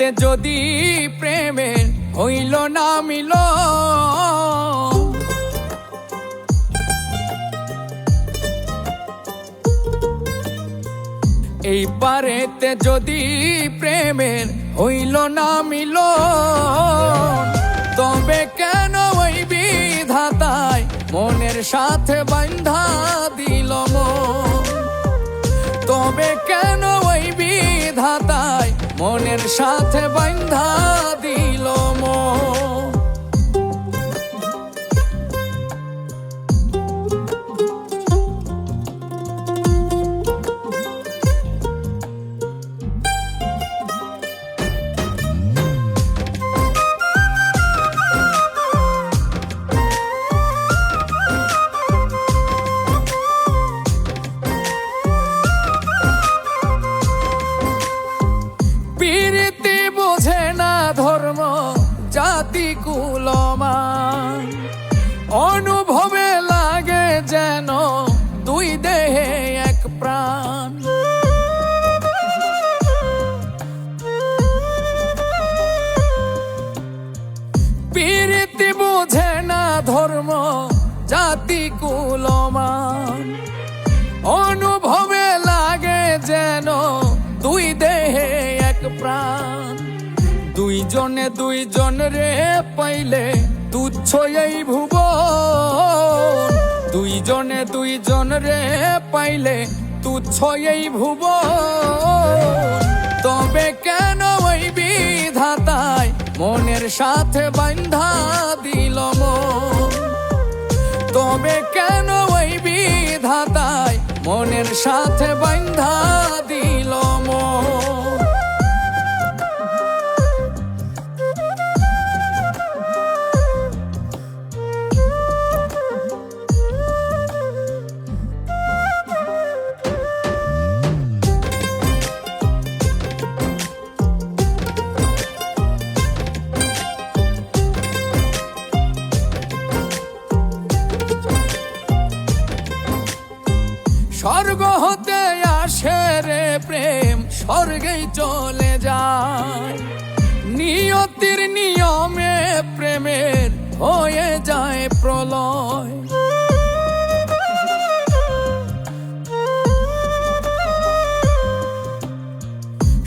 পারেতে যদি প্রেমের হইল না মিলন, এই পারেতে যদি প্রেমের হইল না মিলন, তবে কেন ওই বিধাতায় মনের সাথে বান্ধা দিল মন? তবে কেন ওই বিধাতায় মনের সাথে বান্ধা দিল মন? ধর্ম জাতি কুলমান, অনুভবে লাগে যেন দুই দেহে এক প্রাণ। প্রীতি বোঝে না ধর্ম জাতি কুলমান, অনুভবে লাগে যেন দুই দেহে এক প্রাণ। দুইজনে দুইজন রে পাইলে তুচ্ছ এই ভুবন, দুইজনে দুইজন রে পাইলে তুচ্ছ এই ভুবন। তবে কেন ওই বিধাতায় মনের সাথে বান্ধা দিল মন? তবে কেন ওই বিধাতায় মনের সাথে বান্ধা দিল মন? স্বর্গ হতে আসে রে প্রেম, স্বর্গেই চলে যায়। নিয়তির নিয়মে প্রেমের হয়ে যায় প্রলয়।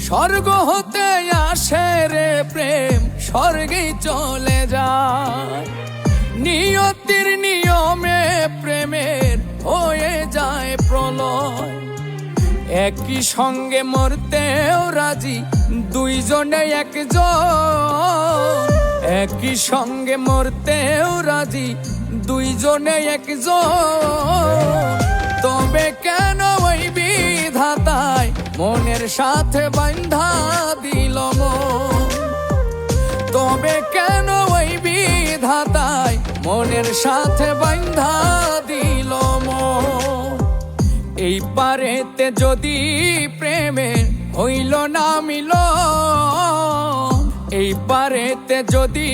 স্বর্গ হতে আসে রে প্রেম, স্বর্গেই চলে যায়। নিয়তির নিয়মে প্রেমের হয়ে যায় প্রলয়। একই সঙ্গে মরতেও রাজি দুইজনে একজন, একই সঙ্গে মরতেও রাজি দুইজনে একজন। তবে কেন ওই বিধাতায় মনের সাথে বান্ধা দিল মন? তবে কেন ওই বিধাতায় মনের সাথে বান্ধা দিল মন? এই পারেতে যদি প্রেমের হইল না মিলন, এই পারেতে যদি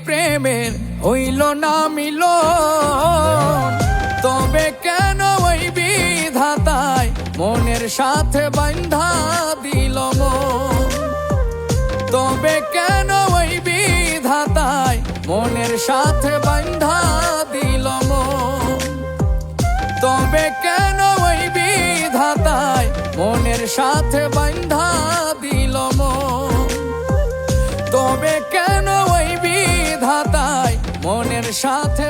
প্রেমের হইল না মিলন, তবে কেন ওই বিধাতায় মনের সাথে বান্ধা দিল মন? তবে কেন ওই বিধাতায় মনের সাথে বান্ধা দিল মন? তবে কেন ওই বিধাতায় মনের সাথে বান্ধা দিল মন? তবে কেন ওই বিধাতায় মনের সাথে